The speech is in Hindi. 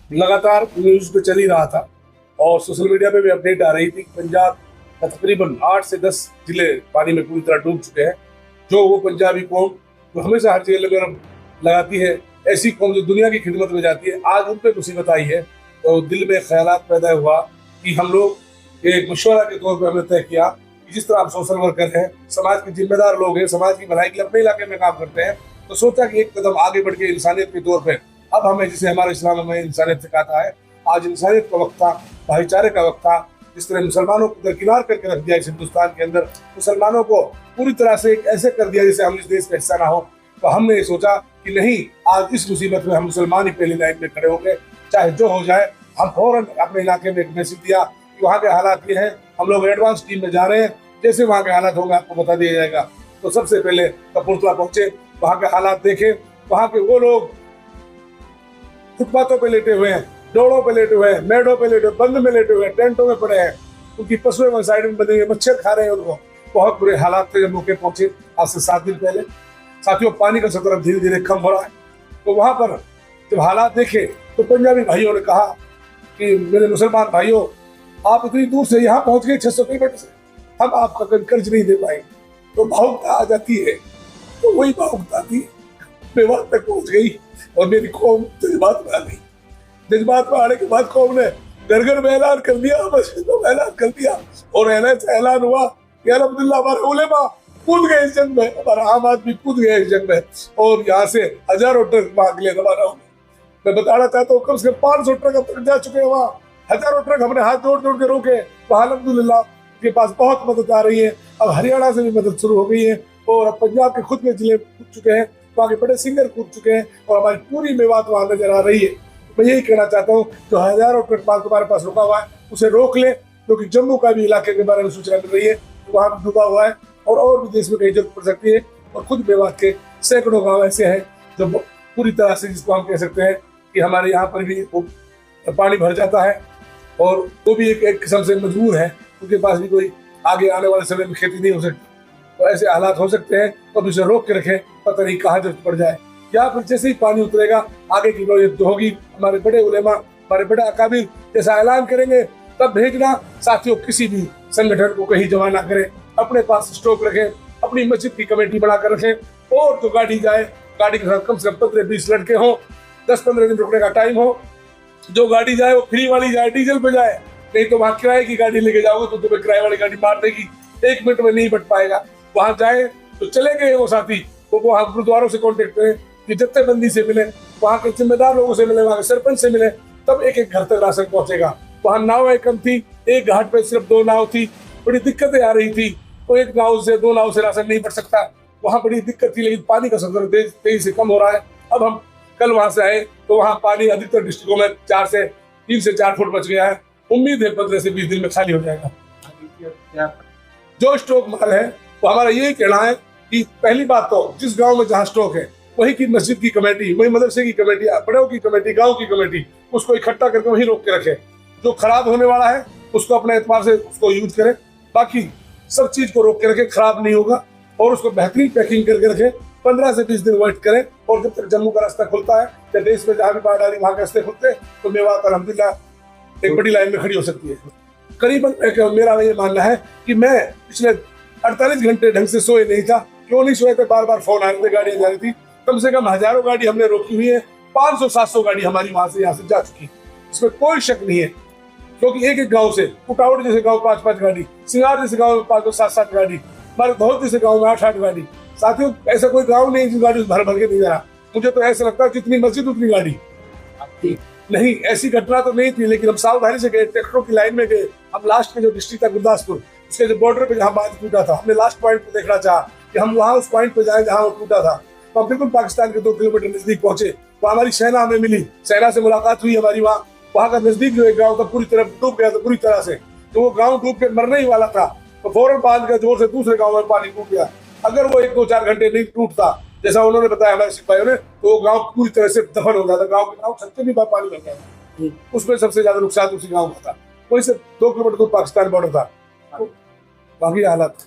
लगातार न्यूज पे चल ही रहा था और सोशल मीडिया पे भी अपडेट आ रही थी। पंजाब का तकरीबन 8 से 10 जिले पानी में पूरी तरह डूब चुके हैं। जो वो पंजाबी कौम जो हमेशा हर जगह लगन लगाती है, ऐसी कौम जो दुनिया की खिदमत में जाती है, आज उन पर मुसीबत आई है। तो दिल में ख्यालात पैदा हुआ कि हम लोग एक मशवरा के तौर पर हमने तय किया कि जिस तरह हम सोशल वर्कर हैं, समाज के जिम्मेदार लोग हैं, समाज की भलाई के लिए अपने इलाके में काम करते हैं, तो सोचा कि एक कदम आगे बढ़ के इंसानियत के तौर पर अब हमें, जिसे हमारे इस्लाम हमें इंसानियत सिखाता है, आज इंसानियत का वक्त था, भाईचारे का वक्त था। जिस तरह मुसलमानों को दरकिनार करके रख दिया इस हिंदुस्तान के अंदर, मुसलमानों को पूरी तरह से ऐसे कर दिया जैसे हम इस देश का हिस्सा ना हो, तो हमने ये सोचा कि नहीं, आज इस मुसीबत में हम मुसलमान ही पहली लाइन में खड़े होंगे, चाहे जो हो जाए। हम फौरन अपने इलाके में एक मैसेज दिया कि वहाँ के हालात ये हैं, हम लोग एडवांस टीम में जा रहे हैं, जैसे वहाँ के हालात होंगे आपको बता दिया जाएगा। तो सबसे पहले कपूरथला पहुंचे, वहाँ के हालात देखे। वहाँ के वो लोग फुटपाथों पे लेटे हुए हैं, डोड़ों पे लेटे हुए हैं, मेडों पे लेटे हुए, बंद में लेटे हुए हैं, टेंटों में पड़े हैं, उनकी पशुएं साइड में बंधी हुई, मच्छर खा रहे हैं उनको। बहुत बुरे हालात थे जब मौके पहुंचे आज से 7 दिन पहले। साथियों, पानी का सतह धीरे धीरे कम हो रहा है। तो वहां पर जब हालात देखे तो पंजाबी भाइयों ने कहा कि मेरे मुसलमान भाइयों, आप इतनी दूर से यहाँ पहुंच गए 600 किलोमीटर से, हम आपका कर्ज नहीं दे पाएंगे। तो भावुकता आ जाती है, तो वही भावुकता थी, मेवात तक पहुंच गई और मेरी कौम जज्बात में आ गई। जज्बात में आने के बाद कौम ने घर घर में ऐलान कर दिया, मस्जिदों में ऐलान कर दिया और ऐलान हुआ कि अल्हम्दुलिल्लाह हमारे उलेमा कूद गए इस जंग में, हमारा आम आदमी कूद गया इस जंग में और यहाँ से हजारों ट्रक भाग लिए रवाना हो। मैं बताना चाहता हूँ, कम से कम 500 ट्रक अब तक जा चुके हैं वहाँ। हजारों ट्रक हमने हाथ जोड़ जोड़ के रोके, वहाँ अल्हम्दुलिल्लाह के पास बहुत मदद आ रही है। अब हरियाणा से भी मदद शुरू हो गई है और अब पंजाब के खुद के जिले कूद चुके हैं, वहाँ के बड़े सिंगर कूद चुके हैं और हमारी पूरी मेवात वहाँ नजर आ रही है। मैं यही कहना चाहता हूँ, जो हजारों ट्रक माल तुम्हारे पास रुका हुआ है उसे रोक ले, क्योंकि जम्मू का भी इलाके के बारे में सूचना मिल रही है, वहाँ भी डूबा हुआ है और भी देश में कहीं जरूरत पड़ सकती है। और खुद मेवात के सैकड़ों गाँव ऐसे हैं जो पूरी तरह से, जिसको हम कह सकते हैं कि हमारे यहाँ पर भी पानी भर जाता है और वो भी एक किस्म से मजबूर है, उनके पास भी कोई आगे आने वाले समय में खेती नहीं हो सकती। तो ऐसे हालात हो सकते हैं, तो अब इसे रोक के रखें, पता नहीं कहाँ जरूरत पड़ जाए। या फिर जैसे ही पानी उतरेगा, आगे की नौयत जो होगी, हमारे बड़े उलेमा, हमारे बड़े अकाबिर जैसा ऐलान करेंगे तब भेजना। साथियों, किसी भी संगठन को कहीं जमा ना करें, अपने पास स्टॉक रखें, अपनी मस्जिद की कमेटी बनाकर रखें और जो गाड़ी जाए, गाड़ी के साथ कम से कम 15-20 लड़के हों, 10-15 दिन रुकने का टाइम हो। जो गाड़ी जाए वो फ्री वाली जाए, डीजल पे जाए, नहीं तो वहाँ किराए की गाड़ी लेके जाओगे तो तुम्हें किराए वाली गाड़ी मार देगी, 1 मिनट में नहीं बच पाएगा। वहाँ जाए तो चले गए वो साथी, तो वहाँ गुरुद्वारों से कॉन्टेक्ट करें, कि जत्थेबंदी से मिले, वहाँ के जिम्मेदार लोगों से मिले, वहाँ के सरपंच से मिले, तब एक एक घर तक राशन पहुंचेगा। वहाँ नावें कम थी, एक घाट पे सिर्फ 2 नाव थी, बड़ी दिक्कतें आ रही थी, तो 1 नाव से 2 नाव से राशन नहीं बढ़ सकता, वहाँ बड़ी दिक्कत थी। लेकिन पानी का सतह तेजी से कम हो रहा है। अब हम कल वहाँ से आए तो वहाँ पानी अधिकतर डिस्ट्रिक्टों में 3 से 4 फुट बच गया है। उम्मीद है 15 से 20 दिन में खाली हो जाएगा। जो स्टॉक माल है वो हमारा यही कहना है कि पहली बात तो जिस गांव में जहाँ स्टॉक है, वही की मस्जिद की कमेटी, वही मदरसे की कमेटी, बड़ों की कमेटी, गांव की कमेटी, उसको इकट्ठा करके वही रोक के रखे। जो खराब होने वाला है उसको अपने एतबार से उसको यूज करें, बाकी सब चीज को रोक के रखे, खराब नहीं होगा, और उसको बेहतरीन पैकिंग करके रखे। 15 से 20 दिन वेट करें और जब तक जम्मू का रास्ता खुलता है या देश में जहाँ भी बाढ़ आ रही वहाँ के रास्ते खुलते हैं, तो मेवात अल्हम्दुलिल्लाह एक बड़ी लाइन में खड़ी हो सकती है। करीबन मेरा ये मानना है कि मैं पिछले 48 घंटे ढंग से सोए नहीं था। क्यों नहीं सोए थे? बार बार फोन आ रहे थे, गाड़ियां जा रही थी, कम से कम हजारों गाड़ी हमने रोकी हुई है, 500-700 गाड़ी हमारी वहां से यहाँ से जा चुकी है, इसमें कोई शक नहीं है। क्योंकि एक एक गांव से, कुटावड़ जैसे गांव 5-5 गाड़ी, सिंगार जैसे गांव में 5-7 गाड़ी, हमारे धौल जैसे गांव में 8-8 गाड़ी। साथियों, ऐसा कोई गांव नहीं जिस गाड़ी भर भर के नहीं जा रहा। मुझे तो ऐसा लगता है जितनी मस्जिद उतनी गाड़ी नहीं। ऐसी घटना तो नहीं थी, लेकिन हम सावधानी से गए, ट्रैक्टरों की लाइन में गए। हम लास्ट में जो डिस्ट्रिक्ट था गुरदासपुर, उसके जो बॉर्डर पे जहाँ बांध टूटा था, हमने लास्ट पॉइंट को देखना चाहा कि हम वहाँ उस पॉइंट पे जाए जहाँ वो टूटा था। तो हम बिल्कुल पाकिस्तान के 2 किलोमीटर नजदीक पहुंचे, वहाँ हमारी सेना हमें मिली, सेना से मुलाकात हुई हमारी। वहाँ का नजदीक जो एक गाँव था पूरी तरह डूब गया था, पूरी तरह से। तो वो गाँव डूब के मरने ही वाला था, तो फौरन बांध का जोर से दूसरे गाँव में पानी टूट गया। अगर वो 1-2-4 घंटे नहीं टूटता जैसा उन्होंने बताया हमारे सिपाहियों ने, तो वो गाँव पूरी तरह से दफन हो जाता। गाँव के गाँव छत पे भी पानी भर गया, उसमें सबसे ज्यादा नुकसान उसी गाँव का था। वही से 2 किलोमीटर दूर पाकिस्तान बॉर्डर था, बाकी हालात